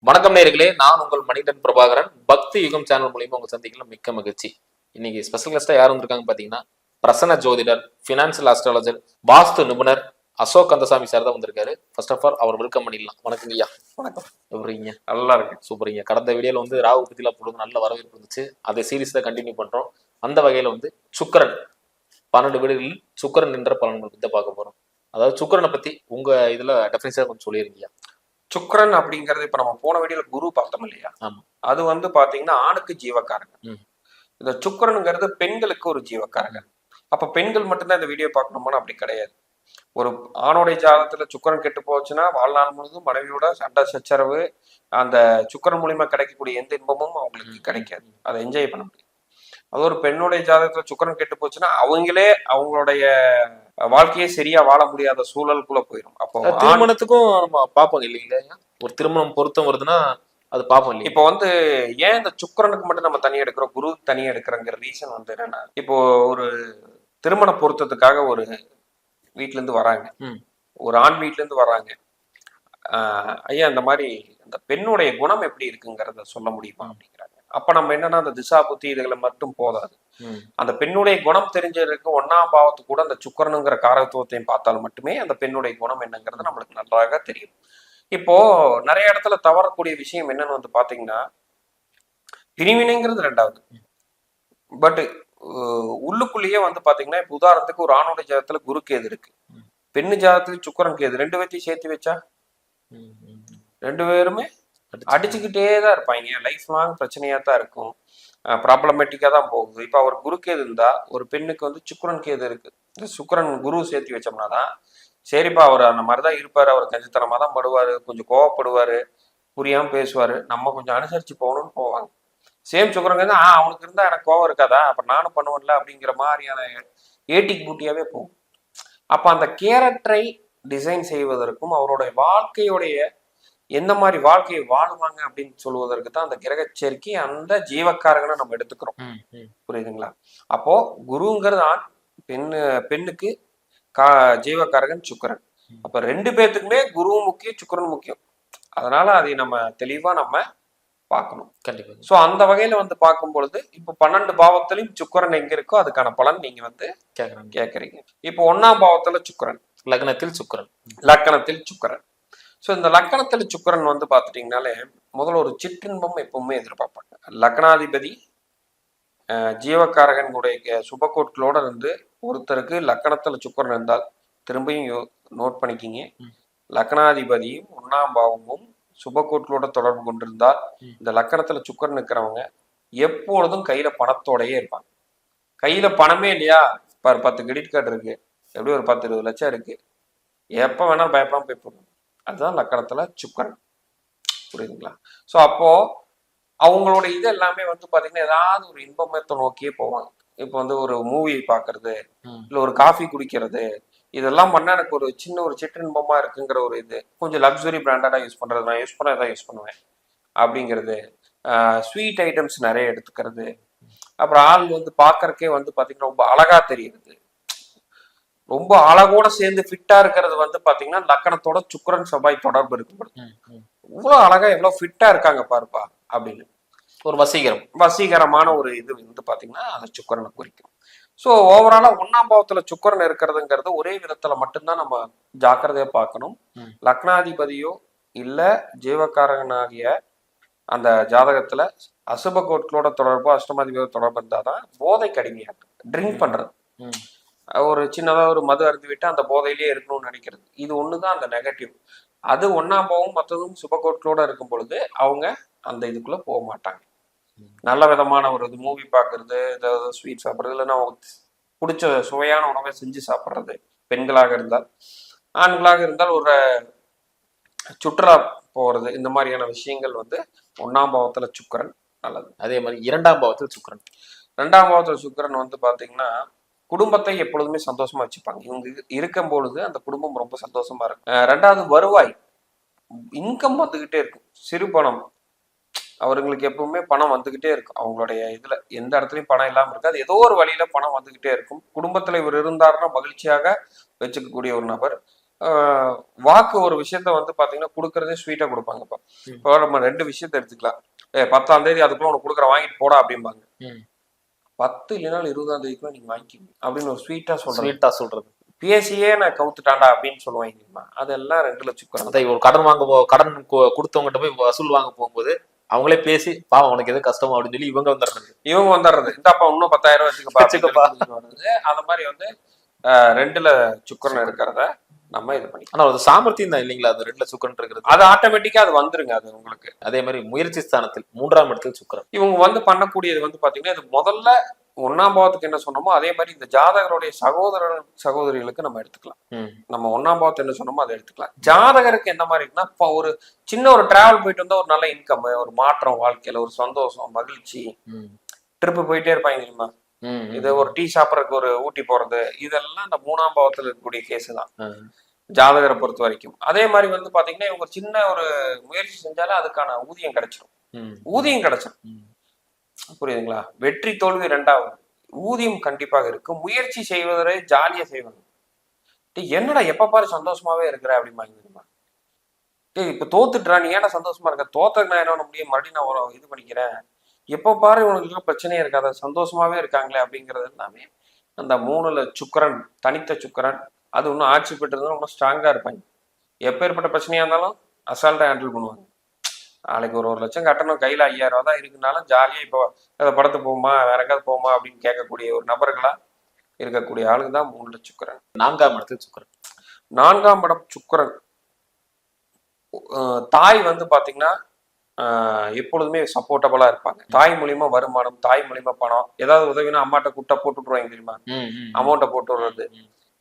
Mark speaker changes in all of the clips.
Speaker 1: வணக்கம் நேயர்களே, நான் உங்கள் மணிகண்டன் பிரபாகரன். பக்தி யுகம் சேனல் மூலியமா உங்க சந்திக்கலாம் மிக்க மகிழ்ச்சி. இன்னைக்கு ஸ்பெஷல் கெஸ்டா யார் வந்திருக்காங்க பாத்தீங்கன்னா, பிரசன்ன ஜோதிடர், பினான்சியல் ஆஸ்ட்ராலஜர், வாஸ்து நிபுணர் அசோக் கந்தசாமி சார் தான் வந்திருக்காரு. ஃபர்ஸ்ட் ஆஃப் ஆல் அவர் வெல்கம் பண்ணிடலாம். வணக்கம் ஐயா.
Speaker 2: வணக்கம்.
Speaker 1: எப்படிங்க?
Speaker 2: நல்லா இருக்கு.
Speaker 1: சூப்பரிங்க. கடந்த வீடியோல வந்து ராகு பத்திலாம் பொழுது நல்ல வரவேற்பு இருந்துச்சு. அதை சீரீஸ் தான் கண்டினியூ பண்றோம். அந்த வகையில வந்து சுக்கிரன் 12 வீடுகளில் சுக்கிரன் என்ற பலன்கள் பத்தி பார்க்க போறோம். அதாவது சுக்கிரனை பத்தி உங்க இதுல டெஃபினிஷனா கொஞ்சம் சொல்லிருக்கீங்க.
Speaker 2: சுக்கிரன் அப்படிங்கிறது இப்ப நம்ம போன வீடியோல குரு பார்த்தோம் இல்லையா? அது வந்து பாத்தீங்கன்னா ஆணுக்கு ஜீவக்காரகன். இந்த சுக்கிரனுங்கிறது பெண்களுக்கு ஒரு ஜீவக்காரகன். அப்ப பெண்கள் மட்டும்தான் இந்த வீடியோ பார்க்கணுமான்னு அப்படி கிடையாது. ஒரு ஆணுடைய ஜாதகத்துல சுக்கிரன் கெட்டு போச்சுன்னா வாழ்நாள் முழுவதும் மனைவியோட சண்டை சச்சரவு, அந்த சுக்கிரன் மூலியமா கிடைக்கக்கூடிய எந்த இன்பமும் அவங்களுக்கு கிடைக்காது. அதை என்ஜாய் பண்ண முடியும். அது ஒரு பெண்ணுடைய ஜாதகத்துல சுக்கிரன் கெட்டு போச்சுன்னா அவங்களே அவங்களுடைய வாழ்க்கையே சரியா வாழ முடியாத சூழலுக்குள்ள போயிடும். அப்போ
Speaker 1: திருமணத்துக்கும் நம்ம பார்ப்போம் இல்லைங்களா? ஒரு திருமணம் பொருத்தம் வருதுன்னா அது பார்ப்போம் இல்லையா?
Speaker 2: இப்போ வந்து ஏன் இந்த சுக்கிரனுக்கு மட்டும் நம்ம தனியா எடுக்கிறோம், குரு தனியா எடுக்கிறோங்கிற ரீசன் வந்து என்னன்னா, இப்போ ஒரு திருமண பொருத்தத்துக்காக ஒரு வீட்டுல இருந்து வராங்க, ஒரு ஆண் வீட்டுல இருந்து வராங்க. ஐயா இந்த மாதிரி அந்த பெண்ணுடைய குணம் எப்படி இருக்குங்கிறத சொல்ல முடியுமா அப்படிங்கிறாங்க. அப்ப நம்ம என்னன்னா அந்த திசா புத்தி இதுகளை மட்டும் போதாது. அந்த பெண்ணுடைய குணம் தெரிஞ்சதுக்கு 1ஆம் பாவத்துக்கு கூட அந்த சுக்கிரனுங்கிற காரகத்துவத்தையும் பார்த்தால் மட்டுமே அந்த பெண்ணுடைய குணம் என்னங்கிறது நம்மளுக்கு நன்றாக தெரியும். இப்போ நிறைய இடத்துல தவறக்கூடிய விஷயம் என்னன்னு வந்து பாத்தீங்கன்னா, பிரிவினைங்கிறது ரெண்டாவது. பட் உள்ளுக்குள்ளேயே வந்து பாத்தீங்கன்னா, இப்ப உதாரணத்துக்கு ஒரு ஆணுடைய ஜாதகத்துல குரு கேது இருக்கு, பெண்ணு ஜாதகத்துல சுக்கிரன் கேது, ரெண்டு பேர்த்தையும் சேர்த்து வச்சா ரெண்டு பேருமே அடிச்சுக்கிட்டே தான் இருப்பாங்க. லைஃப் லாங் பிரச்சனையா தான் இருக்கும், ப்ராப்ளமேட்டிக்கா தான் போகுது. இப்ப அவர் குரு கேது இருந்தா, ஒரு பெண்ணுக்கு வந்து சுக்கிரன் கேது இருக்கு, இந்த சுக்கிரன் குரு சேர்த்து வச்சோம்னா தான் சரிப்பா அவர் அந்த மாதிரிதான் இருப்பாரு, அவர் கஞ்சித்தனமா தான் படுவாரு, கொஞ்சம் கோவப்படுவாரு, புரியாம பேசுவாரு, நம்ம கொஞ்சம் அனுசரிச்சு போகணும்னு போவாங்க. சேம் சுக்கிரன் கேது அவனுக்கு இருந்தா எனக்கு கோவம் இருக்காதா, அப்ப நானும் பண்ணுவேன்ல அப்படிங்கிற மாதிரியான ஏட்டிக் பூட்டியாவே போகும். அப்ப அந்த கேரக்டரை டிசைன் செய்வதற்கும் அவருடைய வாழ்க்கையுடைய எந்த மாதிரி வாழ்க்கையை வாழுவாங்க அப்படின்னு சொல்லுவதற்கு தான் அந்த கிரக சேர்க்கை, அந்த ஜீவக்காரகனை நம்ம எடுத்துக்கிறோம். புரியுதுங்களா? அப்போ குருங்கிறது ஆண், பெண்ணுக்கு ஜீவக்காரகன் சுக்கிரன். அப்ப ரெண்டு பேர்த்துக்குமே குருவும் முக்கியம், சுக்கிரன் முக்கியம். அதனால அதை நம்ம தெளிவா நம்ம பார்க்கணும்.
Speaker 1: கண்டிப்பா.
Speaker 2: சோ அந்த வகையில வந்து பார்க்கும் பொழுது இப்ப 12 பாவத்திலையும் சுக்கிரன் எங்க இருக்கோ அதுக்கான பலன் நீங்க வந்து கேக்குறீங்க. இப்போ 1ஆம் பாவத்துல சுக்கிரன்,
Speaker 1: லக்னத்தில் சுக்கிரன்,
Speaker 2: லக்கணத்தில் சுக்கிரன். ஸோ இந்த லக்கணத்தில் சுக்கிரன் வந்து பார்த்துட்டிங்கனாலே முதல்ல ஒரு சிற்றின்பம் எப்பவுமே எதிர்பார்ப்பாங்க. லக்னாதிபதி ஜீவக்காரகனுடைய சுபக்கோட்களோட இருந்து ஒருத்தருக்கு லக்கணத்தில் சுக்கிரன் இருந்தால், திரும்பியும் நோட் பண்ணிக்கிங்க, லக்னாதிபதியும் 1ஆம் பாவமும் சுபக்கோட்களோட தொடர்பு கொண்டிருந்தால் இந்த லக்கணத்துல சுக்கிரன் இருக்கிறவங்க எப்பொழுதும் கையில பணத்தோடையே இருப்பாங்க. கையில பணமே இல்லையா, இப்போ 10 கிரெடிட் கார்டு இருக்கு, எப்படி ஒரு 10-20 லட்சம் இருக்கு, எப்ப வேணாலும் பயப்படாம போய் போடணும். அதுதான் லக்கணத்துல சுக்கிரன். புரியுதுங்களா? ஸோ அப்போ அவங்களோட இது எல்லாமே வந்து பாத்தீங்கன்னா ஏதாவது ஒரு இன்பமத்தை நோக்கியே போவாங்க. இப்போ வந்து ஒரு மூவி பாக்குறது, இல்ல ஒரு காஃபி குடிக்கிறது, இதெல்லாம் பண்ணா எனக்கு ஒரு சின்ன ஒரு சிற்றின்பமா இருக்குங்கிற ஒரு இது, கொஞ்சம் லக்ஸுரி பிராண்டடா யூஸ் பண்றது, நான் யூஸ் பண்ண யூஸ் பண்ணுவேன் அப்படிங்கிறது, ஸ்வீட் ஐட்டம்ஸ் நிறைய எடுத்துக்கிறது, அப்புறம் ஆள் வந்து பாக்குறக்கே வந்து பாத்தீங்கன்னா ரொம்ப அழகா தெரியுது, ரொம்ப அழகோட சேர்ந்து ஃபிட்டா இருக்கிறது வந்து பாத்தீங்கன்னா லக்கணத்தோட சுக்கிரன் செவ்வாய் தொடர்பு இருக்கு. இவ்வளவு அழகா எவ்வளவு ஃபிட்டா இருக்காங்க பாருப்பா அப்படின்னு
Speaker 1: ஒரு
Speaker 2: வசீகரமான ஒரு இது வந்து பாத்தீங்கன்னா அந்த சுக்கிரனை குறிக்கும். ஸோ ஓவராலா 1ஆம் பாவத்துல சுக்கிரன் இருக்கிறதுங்கிறது ஒரே விதத்துல மட்டும்தான் நம்ம ஜாக்கிரதையா பார்க்கணும். லக்னாதிபதியோ இல்ல ஜீவக்காரகனாகிய அந்த ஜாதகத்துல அசுப கோட்களோட தொடர்போ அஷ்டமாதிபதியோட தொடர்பு இருந்தாதான் போதை கடுமையாகும். ட்ரிங்க் பண்றது, ஒரு சின்னதா ஒரு மது அருந்து விட்டு அந்த போதையிலேயே இருக்கணும்னு நினைக்கிறது, இது ஒண்ணுதான் அந்த நெகட்டிவ். அது 1ஆம் பாவம் மற்றதும் சுபகோட்களோட இருக்கும் பொழுது அவங்க அந்த இதுக்குள்ள போக மாட்டாங்க. நல்ல விதமான ஒரு இது மூவி பாக்குறது, ஏதாவது ஸ்வீட் சாப்பிட்றது, இல்லைன்னா பிடிச்ச சுவையான உணவை செஞ்சு சாப்பிட்றது, பெண்களாக இருந்தால், ஆண்களாக இருந்தால் ஒரு சுற்றுலா போறது, இந்த மாதிரியான விஷயங்கள் வந்து 1ஆம் பாவத்துல சுக்கிரன் நல்லது.
Speaker 1: அதே மாதிரி 2ஆம் பாவத்தில் சுக்கிரன்,
Speaker 2: 2ஆம் பாவத்துல சுக்கிரன் வந்து பாத்தீங்கன்னா குடும்பத்தை எப்பொழுதுமே சந்தோஷமா வச்சுப்பாங்க. இவங்க இருக்கும் பொழுது அந்த குடும்பம் ரொம்ப சந்தோஷமா இருக்கும். 2வது வருவாய், இன்கம் வந்துகிட்டே இருக்கும், சிறு பணம், அவர்களுக்கு எப்பவுமே பணம் வந்துகிட்டே இருக்கும். அவங்களுடைய இதுல எந்த இடத்துலயும் பணம் இல்லாம இருக்காது, ஏதோ ஒரு வழியில பணம் வந்துகிட்டே இருக்கும். குடும்பத்துல இவர் இருந்தாருன்னா மகிழ்ச்சியாக வச்சுக்கக்கூடிய ஒரு நபர். வாக்கு ஒரு விஷயத்த வந்து பாத்தீங்கன்னா கொடுக்கறதே ஸ்வீட்டா கொடுப்பாங்க. இப்போ நம்ம 2 விஷயத்த எடுத்துக்கலாம். 10ஆம் தேதி அதுக்குள்ள உனக்கு கொடுக்குற வாங்கிட்டு போடா அப்படிம்பாங்க. 10 இல்லைனாலும் 20ஆம் தேதிக்குள்ள நீங்க வாங்கிக்கிங்க அப்படின்னு ஒரு ஸ்வீட்டா
Speaker 1: சொல்றது.
Speaker 2: பேசியே நான் கவுத்துட்டாண்டா அப்படின்னு சொல்லுவாங்க தெரியுமா? அதெல்லாம் 2 லட்சம்.
Speaker 1: அதை ஒரு கடன் கொடுத்தவங்ககிட்ட போய் வசூல் வாங்க போகும்போது அவங்களே பேசி பாவம் உனக்கு எது கஷ்டமா அப்படின்னு சொல்லி இவங்க வந்துடுறது.
Speaker 2: இந்தாப்பா இன்னும் 10,000 வச்சுக்கப்பா. அந்த மாதிரி வந்து 2ல சுக்கிரன் இருக்கிறத நம்ம இது பண்ணி.
Speaker 1: ஆனா அது சாமர்த்தியம் தான் இல்லைங்களா? அது 2ல சுக்கிரன் இருக்கிறது.
Speaker 2: அது ஆட்டோமேட்டிக்கா அது வந்துருங்க. அது உங்களுக்கு
Speaker 1: அதே மாதிரி முயற்சி ஸ்தானத்தில் 3ஆம் இடத்தில் சுக்கிரன்.
Speaker 2: இவங்க வந்து பண்ணக்கூடியது வந்து பாத்தீங்கன்னா இது முதல்ல 1ஆம் பாவத்துக்கு என்ன சொன்னோமோ அதே மாதிரி இந்த ஜாதகருடைய சகோதரிகளுக்கு நம்ம எடுத்துக்கலாம். நம்ம 1ஆம் பாவத்தை என்ன சொன்னோமோ அதை எடுத்துக்கலாம். ஜாதகருக்கு எந்த மாதிரி இருக்குன்னா இப்போ ஒரு சின்ன ஒரு டிராவல் போயிட்டு வந்தா ஒரு நல்ல இன்கம், ஒரு மாற்றம், வாழ்க்கையில ஒரு சந்தோஷம், மகிழ்ச்சி, ட்ரிப்பு போயிட்டே இருப்பாங்க தெரியுமா? இது ஒரு டீ சாப்பிட்றதுக்கு ஒரு ஊட்டி போறது, இதெல்லாம் இந்த 3ஆம் பாவத்துல இருக்கக்கூடிய கேஸ் தான் ஜாதகரை பொறுத்த வரைக்கும். அதே மாதிரி வந்து பாத்தீங்கன்னா இவங்க சின்ன ஒரு முயற்சி செஞ்சாலே அதுக்கான ஊதியம் கிடைச்சிடும். புரியுதுங்களா? வெற்றி தோல்வி 2வது, ஊதியம் கண்டிப்பாக இருக்கும். முயற்சி செய்வதே ஜாலியா செய்வாங்க. என்னடா எப்ப பாரு சந்தோஷமாவே இருக்கிற அப்படிமா? இப்ப தோத்துட்டா நீ ஏன்னா சந்தோஷமா இருக்க? தோத்தக்கு நான் என்ன பண்ண முடியும்? மறுபடியும் நான் இது பண்ணிக்கிறேன். எப்ப பாரு உனக்கு பிரச்சனையே இருக்காத, சந்தோஷமாவே இருக்காங்களே அப்படிங்கிறது எல்லாமே அந்த 3ல சுக்கிரன், தனித்த சுக்கிரன். அது இன்னும் ஆட்சி பெற்று இருந்தாலும் இன்னும் ஸ்ட்ராங்கா இருப்பாங்க. எப்பேற்பட்ட பிரச்சனையா இருந்தாலும் அசால்ட்டா ஹேண்டில் பண்ணுவாங்க. நாளைக்கு ஒரு லட்சம் கட்டணும், கையில 5000 தான் இருக்குனாலும் ஜாலியா இப்போ படத்துக்கு போமா வேற எங்காவது போமா அப்படின்னு கேட்கக்கூடிய ஒரு நபர்களா இருக்கக்கூடிய ஆளுங்க தான் 3ல சுக்கிரன்.
Speaker 1: 4ஆம் இடத்தில் சுக்கிரன்.
Speaker 2: 4ஆம் இடம் சுக்கிரன். தாய் வந்து பாத்தீங்கன்னா எப்பொழுதுமே சப்போர்ட்டபிளா இருப்பாங்க. தாய் மூலியமா வருமானம், தாய் மூலியமா பணம், ஏதாவது உதவினா அம்மாட்ட கூட்டா போட்டு விட்டுருவாங்க தெரியுமா? அமௌண்ட்டை போட்டு விடுறது.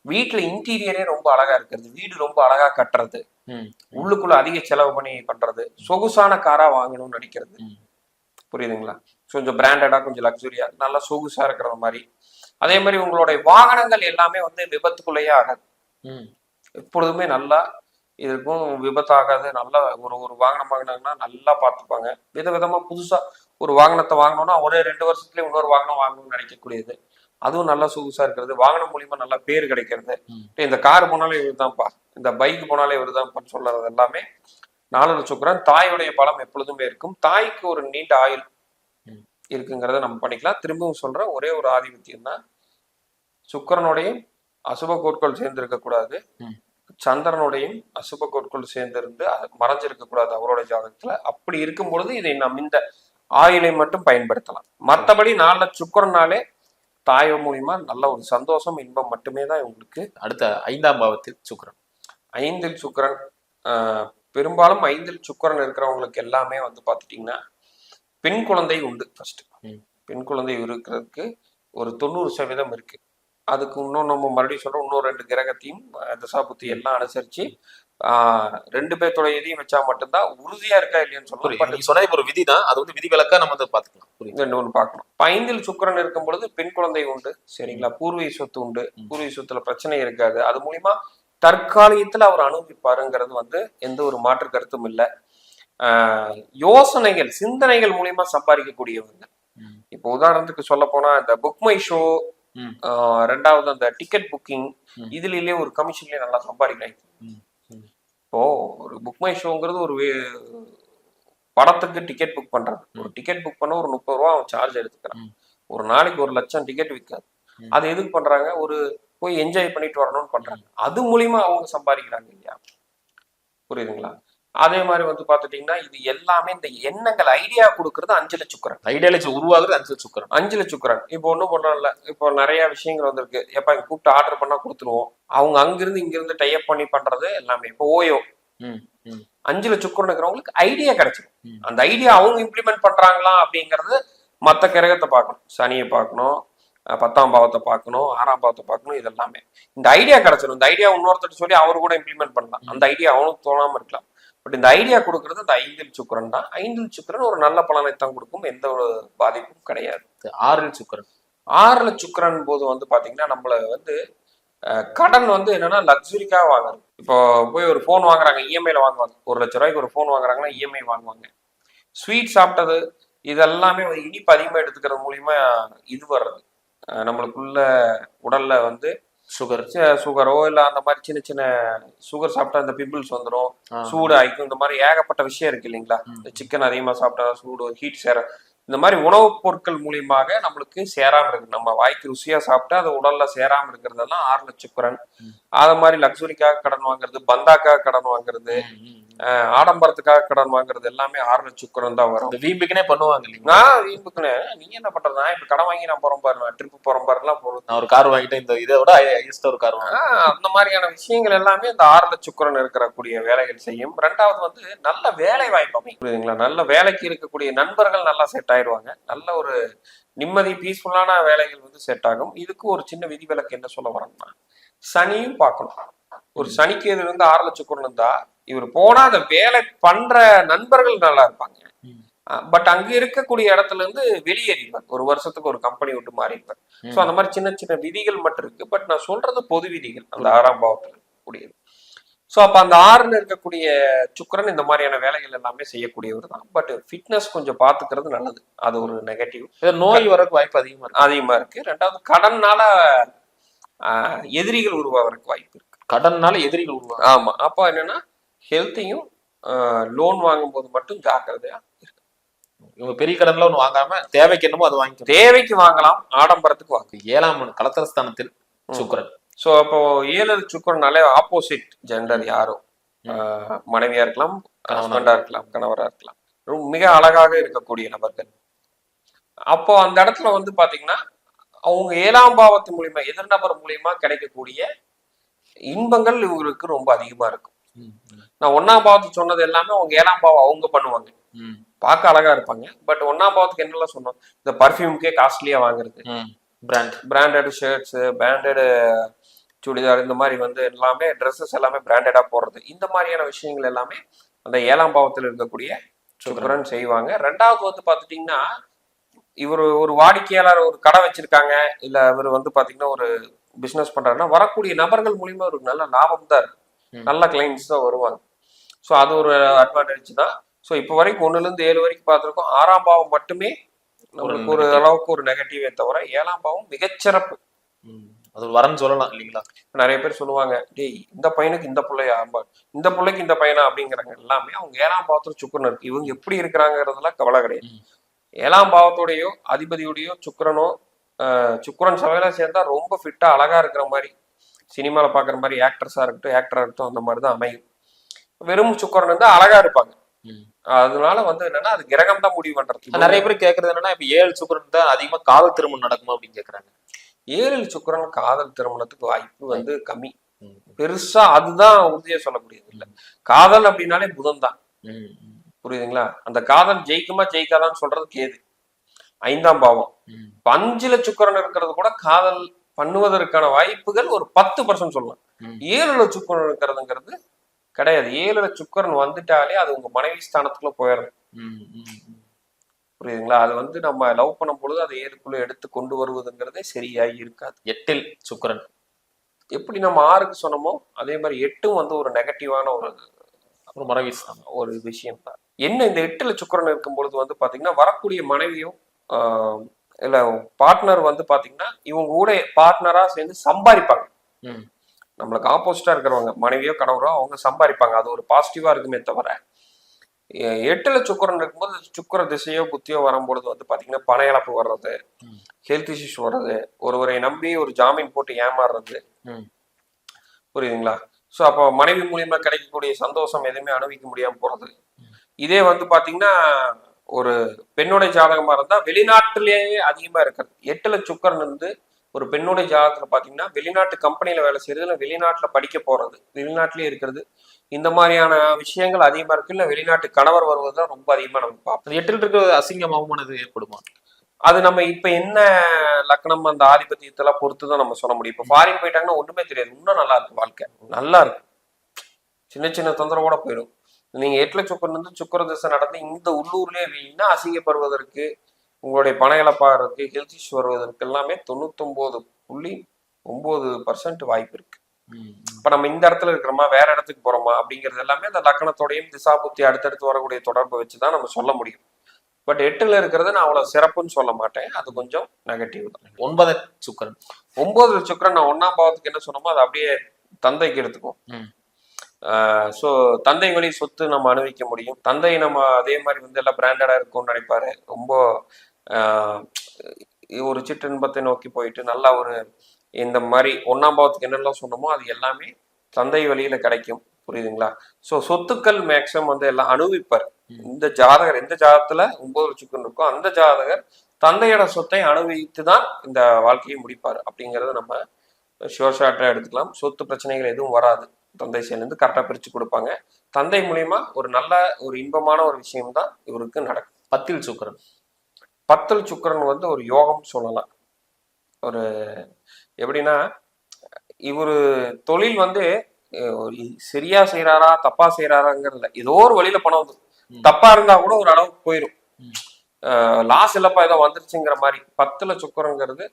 Speaker 2: வீட்டுல இன்டீரியரே ரொம்ப அழகா இருக்கிறது, வீடு ரொம்ப அழகா கட்டுறது, உள்ளுக்குள்ள அதிக செலவு பண்ணி பண்றது, சொகுசான காரா வாங்கணும்னு நினைக்கிறது. புரியுதுங்களா? கொஞ்சம் பிராண்டடா, கொஞ்சம் லக்ஸுரியா, நல்லா சொகுசா இருக்கிற மாதிரி. அதே மாதிரி உங்களுடைய வாகனங்கள் எல்லாமே வந்து விபத்துக்குள்ளேயே ஆகாது. எப்பொழுதுமே நல்லா இதுக்கும் விபத்தாகாது. நல்லா ஒரு வாகனம் வாங்கினாங்கன்னா நல்லா பார்த்துப்பாங்க. விதவிதமா புதுசா ஒரு வாகனத்தை வாங்கணும்னா ஒரே 2 வருஷத்துலயே இன்னொரு வாகனம் வாங்கணும்னு நினைக்கக்கூடியது. அதுவும் நல்லா சொகுசா இருக்கிறது, வாகனம் மூலியமா நல்லா பேர் கிடைக்கிறது. இந்த கார் போனாலே இவருதான்ப்பா, இந்த பைக் போனாலே இவருதான்ப்பான்னு சொல்றது எல்லாமே 4ல சுக்கிரன். தாயுடைய பலம் எப்பொழுதுமே இருக்கும். தாய்க்கு ஒரு நீண்ட ஆயுள் இருக்குங்கிறத நம்ம பண்ணிக்கலாம். திரும்பவும் சொல்றேன், ஒரே ஒரு ஆதிபத்தியம் தான், சுக்கிரனுடைய அசுப கோட்கள் சேர்ந்து இருக்க கூடாது, சந்திரனுடையும் அசுப கோட்கள் சேர்ந்திருந்து மறைஞ்சிருக்க கூடாது அவருடைய ஜாதகத்துல. அப்படி இருக்கும் பொழுது இதை நம்ம இந்த ஆயுளை மட்டும் பயன்படுத்தலாம். மற்றபடி 4ல சுக்கிரனாலே தாய் மூலியமா நல்ல ஒரு சந்தோஷம், இன்பம் மட்டுமே தான் உங்களுக்கு.
Speaker 1: அடுத்த 5ஆம் பாவத்தில் சுக்கிரன்.
Speaker 2: 5ல் சுக்கிரன். பெரும்பாலும் 5ல் சுக்கிரன் இருக்கிறவங்களுக்கு எல்லாமே வந்து பாத்துட்டீங்கன்னா பெண் குழந்தை உண்டு. ஃபர்ஸ்ட் பெண் குழந்தை இருக்கிறதுக்கு ஒரு 90% இருக்கு. அதுக்கு இன்னும் நம்ம மறுபடியும் சொல்றோம், இன்னும் 2 கிரகத்தையும் தசாபுத்தி எல்லாம் அனுசரிச்சு 2 பேர்த்தோட இதையும் வச்சா மட்டும்தான் உறுதியா இருக்கா இல்லையான்னு சொல்றோம்.
Speaker 1: சொன்ன ஒரு விதிதான், அது வந்து விதி விலக்கா நம்ம வந்து பாத்துக்கலாம்.
Speaker 2: ஒண்ணு பார்க்கணும். 5ல் சுக்கிரன் இருக்கும் பொழுது பெண் குழந்தை உண்டு, சரிங்களா? பூர்வீக சொத்து உண்டு, பூர்வீக சொத்துல பிரச்சனை இருக்காது. அது மூலியமா தற்காலிகத்துல அவர் அனுபவிப்பாருங்கிறது வந்து எந்த ஒரு மாற்று கருத்தும் இல்லை. யோசனைகள், சிந்தனைகள் மூலியமா சம்பாதிக்கக்கூடியவங்க. இப்போ உதாரணத்துக்கு சொல்ல போனா இந்த புக் மை ஷோ, 2வது அந்த டிக்கெட் புக்கிங், இதுலயே ஒரு கமிஷன்லயே நல்லா சம்பாதிக்கிறாங்க. இப்போ ஒரு புக் மை ஷோங்கிறது ஒரு படத்துக்கு டிக்கெட் புக் பண்றது. ஒரு டிக்கெட் புக் பண்ண ஒரு 30 ரூபா அவன் சார்ஜ் எடுத்துக்கிறான். ஒரு நாளைக்கு 1 லட்சம் டிக்கெட் விற்காது. அது எதுக்கு பண்றாங்க? ஒரு போய் என்ஜாய் பண்ணிட்டு வரணும்னு பண்றாங்க. அது மூலியமா அவங்க சம்பாதிக்கிறாங்க இல்லையா? புரியுதுங்களா? அதே மாதிரி வந்து பாத்துட்டீங்கன்னா இது எல்லாமே இந்த எண்ணங்கள், ஐடியா கொடுக்கறது 5ல சுக்கிரன்.
Speaker 1: ஐடியாலஜி உருவாகுறது 5ல சுக்கிரன்.
Speaker 2: 5ல சுக்கிரன். இப்போ ஒண்ணும் பண்ணல, இப்போ நிறைய விஷயங்கள் வந்திருக்கு. எப்ப கூப்பிட்டு ஆர்டர் பண்ணா கொடுத்துருவோம். அவங்க அங்கிருந்து இங்கிருந்து டைப் பண்ணி பண்றது எல்லாமே. இப்போ ஓயோ 5ல சுக்கிரன் இருக்கிறவங்களுக்கு ஐடியா கிடைச்சிடும். அந்த ஐடியா அவங்க இம்ப்ளிமெண்ட் பண்றாங்களா அப்படிங்கறது மற்ற கிரகத்தை பார்க்கணும், சனியை பார்க்கணும், 10ஆம் பாவத்தை பார்க்கணும், 6ஆம் பாவத்தை பார்க்கணும். இது எல்லாமே இந்த ஐடியா கிடைச்சிடும். இந்த ஐடியா இன்னொருத்தர் சொல்லி அவரு கூட இம்ப்ளிமெண்ட் பண்ணலாம். அந்த ஐடியா அவனுக்கு தோணாம இருக்கலாம். பட் இந்த ஐடியா கொடுக்கறது இந்த 5ல் சுக்கிரன் தான். 5ல் சுக்கிரன் ஒரு நல்ல பலனை தான் கொடுக்கும், எந்த ஒரு பாதிப்பும் கிடையாது.
Speaker 1: 6ல் சுக்கிரன்.
Speaker 2: 6ல சுக்கிரன் போது வந்து பாத்தீங்கன்னா நம்மள வந்து கடன் வந்து என்னன்னா லக்ஸுரிக்காக வாங்குறது. இப்போ போய் ஒரு போன் வாங்குறாங்க, இஎம்ஐல வாங்குவாங்க. 1 லட்ச ரூபாய்க்கு ஒரு போன் வாங்குறாங்கன்னா இஎம்ஐ வாங்குவாங்க. ஸ்வீட் சாப்பிட்டது இதெல்லாமே இனிப்பு அதிகமா எடுத்துக்கிறது மூலியமா இது வர்றது, நம்மளுக்குள்ள உடல்ல வந்து
Speaker 1: சுகர்.
Speaker 2: சுகரோ இல்ல அந்த மாதிரி சின்ன சின்ன சுகர் சாப்பிட்டா இந்த பிம்பிள்ஸ் வந்துடும், சூடு ஆயிக்கும், இந்த மாதிரி ஏகப்பட்ட விஷயம் இருக்கு இல்லைங்களா. சிக்கன் அதிகமா சாப்பிட்டா சூடு, ஹீட் சேர, இந்த மாதிரி உணவுப் பொருட்கள் மூலியமாக நம்மளுக்கு சேராம இருக்கு. நம்ம வாய்க்கு ருசியா சாப்பிட்டா அது உடல்ல சேராம இருக்கிறதெல்லாம் ஆர்ல சுக்கரன். அது மாதிரி லக்ஸுரிக்காக கடன் வாங்குறது, பந்தாக்காக கடன் வாங்குறது, ஆடம்பரத்துக்காக கடன் வாங்குறது எல்லாமே ஆர்ல சுக்கரன் தான் வரும்.
Speaker 1: வீம்புக்குனே பண்ணுவாங்க இல்லைங்களா.
Speaker 2: நான் வீம்புக்குன்னு நீ என்ன பண்றதா, இப்ப கடன் வாங்கி நான் போறோம் பாரு, நான் ட்ரிப் போறோம் பாருலாம் போறது,
Speaker 1: நான் ஒரு கார் வாங்கிட்டேன், இந்த இதை விட ஹையஸ்டா ஒரு கார் வாங்க,
Speaker 2: அந்த மாதிரியான விஷயங்கள் எல்லாமே இந்த ஆர்ல சுக்கரன் இருக்கக்கூடிய வேலைகள் செய்யும். ரெண்டாவது வந்து நல்ல வேலை வாய்ப்பு அமையும், புரியுதுங்களா. நல்ல வேலைக்கு இருக்கக்கூடிய நண்பர்கள் நல்லா செட் ஆயிடுவாங்க. நல்ல ஒரு நிம்மதி பீஸ்ஃபுல்லான வேலைகள் வந்து செட் ஆகும். இதுக்கு ஒரு சின்ன விதிவிலக்கு என்ன சொல்ல வரோம்னா, சனியும் பார்க்கணும். ஒரு சனிக்கு இது வந்து ஆர்ல சுக்கரன் இருந்தா இவர் போனா அந்த வேலை பண்ற நண்பர்கள் நல்லா இருப்பாங்க. பட் அங்க இருக்கக்கூடிய இடத்துல இருந்து வெளியேறிப்பார், ஒரு வருஷத்துக்கு ஒரு கம்பெனி விட்டு மாறிப்பார். ஸோ அந்த மாதிரி சின்ன சின்ன விதிகள் மட்டும் இருக்கு. பட் நான் சொல்றது பொது விதிகள் அந்த 6ஆம் பாவத்தில் இருக்கக்கூடியது. ஸோ அப்ப அந்த 6ல இருக்கக்கூடிய சுக்கரன் இந்த மாதிரியான வேலைகள் எல்லாமே செய்யக்கூடியவர் தான். பட் ஃபிட்னஸ் கொஞ்சம் பாத்துக்கிறது நல்லது, அது ஒரு நெகட்டிவ்.
Speaker 1: நோய் வரக்கு வாய்ப்பு
Speaker 2: அதிகமா இருக்கு. ரெண்டாவது கடன்னால எதிரிகள் உருவாகிறதுக்கு வாய்ப்பு இருக்கு.
Speaker 1: கடன்னால எதிரிகள் உருவாங்க.
Speaker 2: ஆமா. அப்போ என்னன்னா ஹெல்த்தையும் லோன் வாங்கும் போது மட்டும் ஜாக்கிரதையா இருக்கு.
Speaker 1: இவங்க பெரிய கடன்ல ஒண்ணு வாங்காம தேவைக்கு என்னமோ அது வாங்கி,
Speaker 2: தேவைக்கு வாங்கலாம், ஆடம்பரத்துக்கு வாங்க.
Speaker 1: 7ஆம் கலத்திரஸ்தானத்தில் சுக்கரன்.
Speaker 2: ஸோ அப்போ 7 சுக்கரனாலே ஆப்போசிட் ஜெண்டர் யாரும், மனைவியா இருக்கலாம், ஹஸ்பண்டா இருக்கலாம், கணவரா இருக்கலாம், மிக அழகாக இருக்கக்கூடிய நபர்கள். அப்போ அந்த இடத்துல வந்து பாத்தீங்கன்னா அவங்க 7ஆம் பாவத்து மூலியமா எதிர்நபர் மூலியமா கிடைக்கக்கூடிய இன்பங்கள் இவங்களுக்கு ரொம்ப அதிகமா இருக்கும். நான் 1ஆம் பாவத்துக்கு சொன்னது எல்லாமே அவங்க 7ஆம் பாவம் அவங்க பண்ணுவாங்க, பார்க்க அழகா இருப்பாங்க. பட் 1ஆம் பாவத்துக்கு என்னெல்லாம் சொன்னோம், இந்த பர்ஃபியூம்கே காஸ்ட்லியா வாங்குறது, பிராண்டட் ஷர்ட்ஸ், பிராண்டட் சுடிதார், இந்த மாதிரி வந்து எல்லாமே ட்ரெஸ்ஸஸ் எல்லாமே பிராண்டடா போடுறது, இந்த மாதிரியான விஷயங்கள் எல்லாமே அந்த 7ஆம் பாவத்தில் இருக்கக்கூடிய சுக்கரன் செய்வாங்க. ரெண்டாவது வந்து பாத்துட்டீங்கன்னா இவர் ஒரு வாடிக்கையாளர் ஒரு கடை வச்சிருக்காங்க, இல்ல இவர் வந்து பாத்தீங்கன்னா ஒரு பிசினஸ் பண்றாருன்னா வரக்கூடிய நபர்கள் மூலியமா ஒரு நல்ல லாபம் தான் இருக்கு, நல்ல கிளைண்ட்ஸ் தான் வருவாங்க. ஸோ அது ஒரு அட்வான்டேஜ் தான். ஸோ இப்போ வரைக்கும் 1ல இருந்து 7 வரைக்கும் பார்த்துருக்கோம். 6ஆம் பாவம் மட்டுமே நம்மளுக்கு ஒரு அளவுக்கு ஒரு நெகட்டிவே தவிர 7ஆம் பாவம் மிகச்சிறப்பு.
Speaker 1: அது ஒரு வரன்னு சொல்லலாம் இல்லைங்களா.
Speaker 2: நிறைய பேர் சொல்லுவாங்க, டேய் இந்த பையனுக்கு இந்த பிள்ளையா, இந்த பிள்ளைக்கு இந்த பையனா அப்படிங்கிறாங்க. எல்லாமே அவங்க 7ஆம் பாவத்துல சுக்கரன் இருக்கு. இவங்க எப்படி இருக்கிறாங்கிறதுலாம் கவலை கிடையாது. 7ஆம் பாவத்தோடையோ அதிபதியோடையோ சுக்கரனோ, சுக்கரன் சமையலா சேர்ந்தா ரொம்ப ஃபிட்டா அழகா இருக்கிற மாதிரி, சினிமால பாக்குற மாதிரி ஆக்டரா இருக்கட்டும் அந்த மாதிரிதான் அமையும். வெறும் சுக்கரன் வந்து அழகா இருப்பாங்க. அதனால வந்து என்னன்னா அது கிரகம் தான் முடிவு பண்றது.
Speaker 1: நிறைய பேர் கேக்குறது என்னன்னா, இப்ப 7 சுக்கரன் தான் அதிகமா காதல் திருமணம் நடக்குமா அப்படின்னு கேக்குறாங்க.
Speaker 2: 7 சுக்கரன் காதல் திருமணத்துக்கு வாய்ப்பு வந்து கம்மி, பெருசா அதுதான் உறுதியா சொல்லக்கூடியது இல்ல. காதல் அப்படின்னாலே புதன் தான், புரியுதுங்களா. அந்த காதல் ஜெயிக்குமா ஜெயிக்காதான்னு சொல்றது கேது, 5ஆம் பாவம். 5ல சுக்கரன் இருக்கிறது கூட காதல் பண்ணுவதற்கான வாய்ப்புகள் ஒரு 10% சொல்லலாம். 7ல சுக்கரன் இருக்கிறதுங்கிறது கிடையாது. 7ல சுக்கரன் வந்துட்டாலே அது உங்க மனைவி ஸ்தானத்துக்குள்ள போயிடும், புரியுதுங்களா. அது வந்து நம்ம லவ் பண்ணும் பொழுது அதை 7க்குள்ள எடுத்து கொண்டு வருவதுங்கிறதே சரியாகி இருக்காது.
Speaker 1: 8ல் சுக்கரன்
Speaker 2: எப்படி நம்ம 6க்கு சொன்னோமோ அதே மாதிரி 8ம் வந்து ஒரு நெகட்டிவான ஒரு மனைவி ஒரு விஷயம் தான். என்ன இந்த 8ல சுக்கரன் இருக்கும் பொழுது வந்து பாத்தீங்கன்னா வரக்கூடிய மனைவியும் இல்ல பார்ட்னர் வந்து பாத்தீங்கன்னா இவங்க கூட பார்ட்னரா சேர்ந்து சம்பாதிப்பாங்க. நம்மளுக்கு ஆப்போசிட்டா இருக்கிறவங்க மனைவியோ கணவரோ அவங்க சம்பாதிப்பாங்க, அது ஒரு பாசிட்டிவா இருக்குமே தவிர 8ல சுக்கரன் இருக்கும்போது சுக்கர திசையோ புத்தியோ வரும்பொழுது வந்து பாத்தீங்கன்னா பண இழப்பு வர்றது, ஹெல்த் இஷ்யூஸ் வர்றது, ஒருவரை நம்பி ஒரு ஜாமீன் போட்டு ஏமாறுறது, புரியுதுங்களா. ஸோ அப்போ மனைவி மூலியமா கிடைக்கக்கூடிய சந்தோஷம் எதுவுமே அனுபவிக்க முடியாம போறது. இதே வந்து பாத்தீங்கன்னா ஒரு பெண்ணுடைய ஜாதகமா இருந்தா வெளிநாட்டிலேயே அதிகமா இருக்கிறது. 8ல சுக்கரன் வந்து ஒரு பெண்ணுடைய ஜாதகத்துல பாத்தீங்கன்னா வெளிநாட்டு கம்பெனியில வேலை செய்யறது, இல்லை வெளிநாட்டுல படிக்க போறது, வெளிநாட்டிலேயே இருக்கிறது, இந்த மாதிரியான விஷயங்கள் அதிகமா இருக்கு. இல்ல வெளிநாட்டு கணவர் வருவதுதான் ரொம்ப அதிகமா நம்ம பார்ப்போம்.
Speaker 1: 8ல் இருக்கிற அசிங்கம் அவமானது ஏற்படுமா?
Speaker 2: அது நம்ம இப்ப என்ன லக்னம் அந்த ஆதிபத்தியத்தெல்லாம் பொறுத்துதான் நம்ம சொல்ல முடியும். இப்ப ஃபாரின் போயிட்டாங்கன்னா ஒண்ணுமே தெரியாது, இன்னும் நல்லா இருக்கு, வாழ்க்கை நல்லா இருக்கு, சின்ன சின்ன தொந்தரவோட போயிடும். நீங்க 8ல சுக்கரன் வந்து சுக்கர திசை நடந்து இந்த உள்ளூர்லயே வீணா அசிங்கப்படுவதற்கு, உங்களுடைய பண இழப்பாகிறதுக்கு, ஹெல்த் இஷ்யூ வருவதற்கு எல்லாமே 99.9% வாய்ப்பு இருக்கு. இப்ப நம்ம இந்த இடத்துல இருக்கிறோமா வேற இடத்துக்கு போறோமா அப்படிங்கிறது எல்லாமே அந்த லக்கணத்தோடையும் திசா புத்தி அடுத்தடுத்து வரக்கூடிய தொடர்பை வச்சுதான் நம்ம சொல்ல முடியும். பட் 8ல இருக்கிறது நான் அவ்வளவு சிறப்புன்னு சொல்ல மாட்டேன். அது கொஞ்சம் நெகட்டிவ் தான்.
Speaker 1: 9 சுக்கிரன்.
Speaker 2: 9ல சுக்கிரன் நான் 1ஆம் பாவத்துக்கு என்ன சொன்னோமோ அது அப்படியே தந்தைக்கு எடுத்துக்கும். ஸோ தந்தை வழி சொத்து நம்ம அனுபவிக்க முடியும். தந்தை நம்ம அதே மாதிரி வந்து எல்லாம் பிராண்டடா இருக்கும்னு நினைப்பாரு. ரொம்ப ஒரு சிற்றின்பத்தை நோக்கி போயிட்டு நல்லா ஒரு இந்த மாதிரி 1ஆம் பாவத்துக்கு என்னெல்லாம் சொன்னோமோ அது எல்லாமே தந்தை வழியில கிடைக்கும். புரியுதுங்களா? ஸோ சொத்துக்கள் மேக்சிமம் வந்து எல்லாம் அனுபவிப்பார். இந்த ஜாதகர் எந்த ஜாதகத்துல 9 சுக்கரன் இருக்கோ அந்த ஜாதகர் தந்தையோட சொத்தை அனுபவித்து தான் இந்த வாழ்க்கையை முடிப்பார் அப்படிங்கறத நம்ம ஷோர் ஷார்ட்டா எடுத்துக்கலாம். சொத்து பிரச்சனைகள் எதுவும் வராது. தந்தை சேர்ந்து கரெக்டா பிரிச்சு கொடுப்பாங்க. தந்தை மூலியமா ஒரு நல்ல ஒரு இன்பமான ஒரு விஷயம் தான் இவருக்கு நடக்கும்.
Speaker 1: 10ல் சுக்கிரன்.
Speaker 2: 10ல் சுக்கிரன் வந்து ஒரு யோகம் சொல்லலாம். ஒரு எப்படின்னா இவரு தொழில் வந்து சரியா செய்யறாரா தப்பா செய்யறாராங்கிறதுல ஏதோ ஒரு வழியில பணம் வந்து தப்பா இருந்தா கூட ஒரு அளவுக்கு போயிடும். லாஸ் இல்லப்பா ஏதோ வந்துருச்சுங்கிற மாதிரி. 10ல சுக்கிரங்கிறது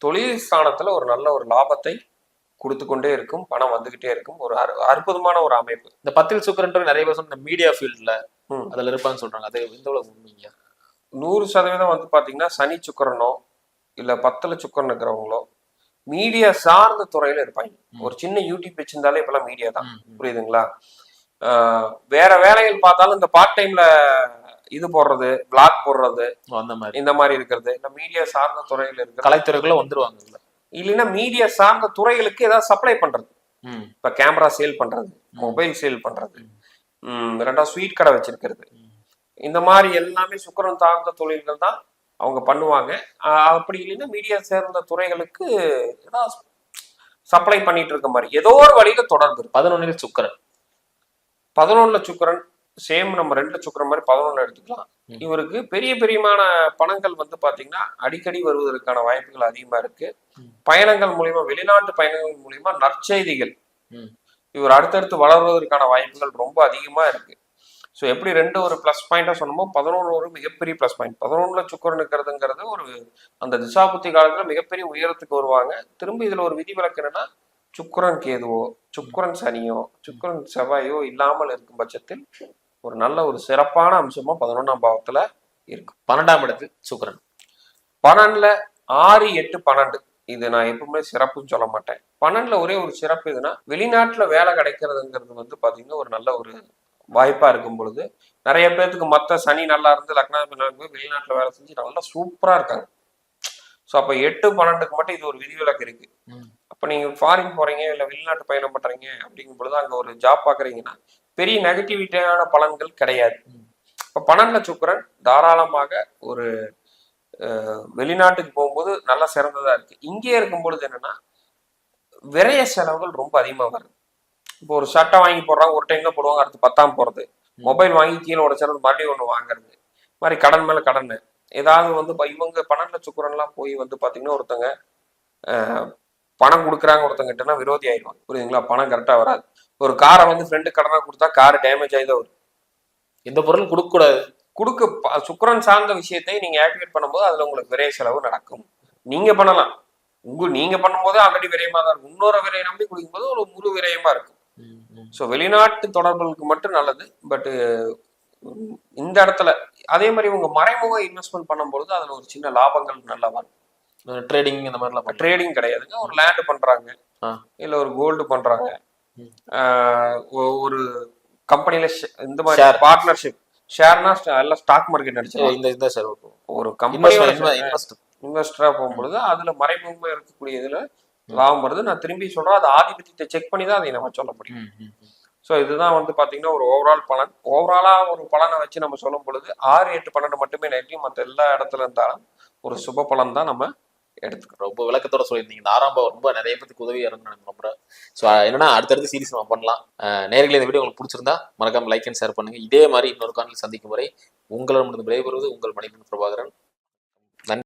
Speaker 2: தொழில் ஸ்தானத்துல ஒரு நல்ல ஒரு லாபத்தை கொடுத்து கொண்டே இருக்கும். பணம் வந்துகிட்டே இருக்கும். ஒரு அற்புதமான ஒரு அமைப்பு.
Speaker 1: இந்த 10ல் சுக்கிரன் நிறைய பேர் இந்த மீடியா ஃபீல்ட்ல அதுல இருப்பான்னு சொல்றாங்க. அது எந்த அளவுக்கு உண்மைங்க?
Speaker 2: 100% வந்து பாத்தீங்கன்னா சனி சுக்கிரனோ இல்ல 10ல சுக்கிரன் இருக்கிறவங்களோ மீடியா சார்ந்த துறையில இருப்பாங்க. ஒரு சின்ன யூடியூப் வச்சிருந்தாலே இப்பெல்லாம் மீடியா தான். புரியுதுங்களா? வேற வேலைகள் பார்த்தாலும் இந்த பார்ட் டைம்ல இது போடுறது, பிளாக் போடுறது,
Speaker 1: அந்த மாதிரி
Speaker 2: இந்த மாதிரி இருக்கிறது இந்த மீடியா சார்ந்த துறையில இருக்கிற
Speaker 1: கலைத்துறைக்குள்ள வந்துருவாங்க.
Speaker 2: இல்லைன்னா மீடியா சார்ந்த துறைகளுக்கு ஏதாவது சப்ளை பண்றது. இப்ப கேமரா சேல் பண்றது, மொபைல் சேல் பண்றது, ரெண்டாவது ஸ்வீட் கடை வச்சிருக்கிறது, இந்த மாதிரி எல்லாமே சுக்கிரன் சார்ந்த தொழில்கள் தான் அவங்க பண்ணுவாங்க. அப்படி இல்லைன்னா மீடியா சேர்ந்த துறைகளுக்கு ஏதாவது சப்ளை பண்ணிட்டு இருக்க மாதிரி ஏதோ ஒரு வழியில தொடர்பு.
Speaker 1: 11ல் சுக்கிரன்.
Speaker 2: 11ல சுக்கிரன் சேம் நம்ம 2 சுக்கிரன் மாதிரி 11 எடுத்துக்கலாம். இவருக்கு பெரிய பெரியமான பணங்கள் வந்து பாத்தீங்கன்னா அடிக்கடி வருவதற்கான வாய்ப்புகள் அதிகமா இருக்கு. பயணங்கள் மூலியமா, வெளிநாட்டு பயணங்கள் மூலியமா நற்செய்திகள் இவர் அடுத்தடுத்து வளர்வதற்கான வாய்ப்புகள் ரொம்ப அதிகமா இருக்கு. ஸோ எப்படி 2 ஒரு பிளஸ் பாயிண்டா சொன்னோமோ 11 ஒரு மிகப்பெரிய பிளஸ் பாயிண்ட். 11ல சுக்கிரன் இருக்கிறதுங்கிறது ஒரு அந்த திசாபுத்தி காலத்துல மிகப்பெரிய உயரத்துக்கு வருவாங்க. திரும்ப இதுல ஒரு விதிவிலக்கு என்னன்னா சுக்கிரன் கேதுவோ, சுக்கிரன் சனியோ, சுக்கிரன் செவ்வாயோ இல்லாமல் இருக்கும் பட்சத்தில் ஒரு நல்ல ஒரு சிறப்பான அம்சமா 11ஆம் பாவத்துல இருக்கும்.
Speaker 1: 12ஆம் இடத்தில் சுக்கிரன்.
Speaker 2: 12ல 6, 8, 12 இது நான் எப்பவுமே சிறப்புன்னு சொல்ல மாட்டேன். 12ல ஒரே ஒரு சிறப்பு எதுனா வெளிநாட்டுல வேலை கிடைக்கிறதுங்கிறது வந்து பாத்தீங்கன்னா ஒரு நல்ல ஒரு வாய்ப்பா இருக்கும் பொழுது நிறைய பேருக்கு மத்த சனி நல்லா இருந்து லக்னாதிபதி வெளிநாட்டுல வேலை செஞ்சு நல்லா சூப்பரா இருக்காங்க. ஸோ அப்ப 8, 12க்கு மட்டும் இது ஒரு விதிவிலக்கு இருக்கு. அப்ப நீங்க ஃபாரின் போறீங்க இல்ல வெளிநாட்டு பயணம் பண்றீங்க அப்படிங்கும் பொழுது அங்க ஒரு ஜாப் பாக்குறீங்கன்னா பெரிய நெகட்டிவிட்டியான பலன்கள் கிடையாது. இப்ப 12ல சுக்கிரன் தாராளமாக ஒரு வெளிநாட்டுக்கு போகும்போது நல்லா சிறந்ததா இருக்கு. இங்கே இருக்கும் பொழுது என்னன்னா விரைய செலவுகள் ரொம்ப அதிகமா வருது. இப்போ ஒரு சட்டை வாங்கி போடுறாங்க, ஒரு டைம் தான் போடுவாங்க, அடுத்து 10ஆம் போறது. மொபைல் வாங்கி கீழே உடைச்சிறது, மறுபடியும் ஒண்ணு வாங்குறது, மாதிரி கடன் மேல கடன். ஏதாவது வந்து இவங்க 12ல சுக்கிரன்லாம் போய் வந்து பாத்தீங்கன்னா ஒருத்தங்க பணம் கொடுக்குறாங்க ஒருத்தங்கிட்டனா விரோதி ஆயிடுவாங்க. புரியுதுங்களா? பணம் கரெக்டா வராது. ஒரு காரை வந்து ஃப்ரெண்டு கடனா கொடுத்தா கார் டேமேஜ் ஆயிதான் வரும்.
Speaker 1: எந்த பொருளும் கொடுக்க கூடாது.
Speaker 2: சுக்கிரன் சார்ந்த விஷயத்தை நீங்க ஆக்டிவேட் பண்ணும்போது அதுல உங்களுக்கு விரைய செலவு நடக்கும். நீங்க பண்ணலாம். நீங்க பண்ணும்போது ஆல்ரெடி விரயமா தான் இருக்கும். இன்னொரு விரையை நம்பி குடிக்கும் போது ஒரு முழு விரயமா இருக்கும். ஸோ வெளிநாட்டு தொடர்புகளுக்கு மட்டும் நல்லது. பட் இந்த இடத்துல அதே மாதிரி உங்க மறைமுக இன்வெஸ்ட்மெண்ட் பண்ணும்பொழுது அதுல ஒரு சின்ன லாபங்கள் நல்லா வரும்.
Speaker 1: ட்ரேடிங் இந்த மாதிரிலாம்
Speaker 2: ட்ரேடிங் கிடையாதுங்க. ஒரு லேண்ட் பண்றாங்க, இல்ல ஒரு கோல்டு பண்றாங்க, ஒரு கம்பெனில இந்த மாதிரி பார்ட்னர்ஷிப் ஷேர்னா எல்லாம் ஸ்டாக் மார்க்கெட் நடிச்சு ஒரு கம்பெனி இன்வெஸ்டரா போகும்பொழுது அதுல மறைமுகமா இருக்கக்கூடிய இதுல லாபம் வருது. நான் திரும்பி சொல்றேன், அது ஆதிபத்தியத்தை செக் பண்ணி தான் அதை நம்ம சொல்ல முடியும். ஸோ இதுதான் வந்து பாத்தீங்கன்னா ஒரு ஓவரால் பலன். ஓவராலா ஒரு பலனை வச்சு நம்ம சொல்லும் பொழுது 6, 8, 12 மட்டுமே நெகட்டிவ். மற்ற எல்லா இடத்துல இருந்தாலும் ஒரு சுப பலன் தான் நம்ம எடுத்துக்கிறோம்.
Speaker 1: ரொம்ப விளக்கத்தோட சொல்லியிருந்தீங்க. இந்த 6ஆம் பாவம் ரொம்ப நிறைய பேருக்கு உதவியா இருந்து எனக்கு ரொம்ப. ஸோ என்னன்னா அடுத்தடுத்து சீரிஸ் நம்ம பண்ணலாம். நேர்களை இந்த வீடியோ உங்களுக்கு பிடிச்சிருந்தா மறக்காம லைக் அண்ட் ஷேர் பண்ணுங்க. இதே மாதிரி இன்னொரு காணொலி சந்திக்கும் வரை உங்களிடம் விடைபெறுவது உங்கள் மணிகண்டன் பிரபாகரன்.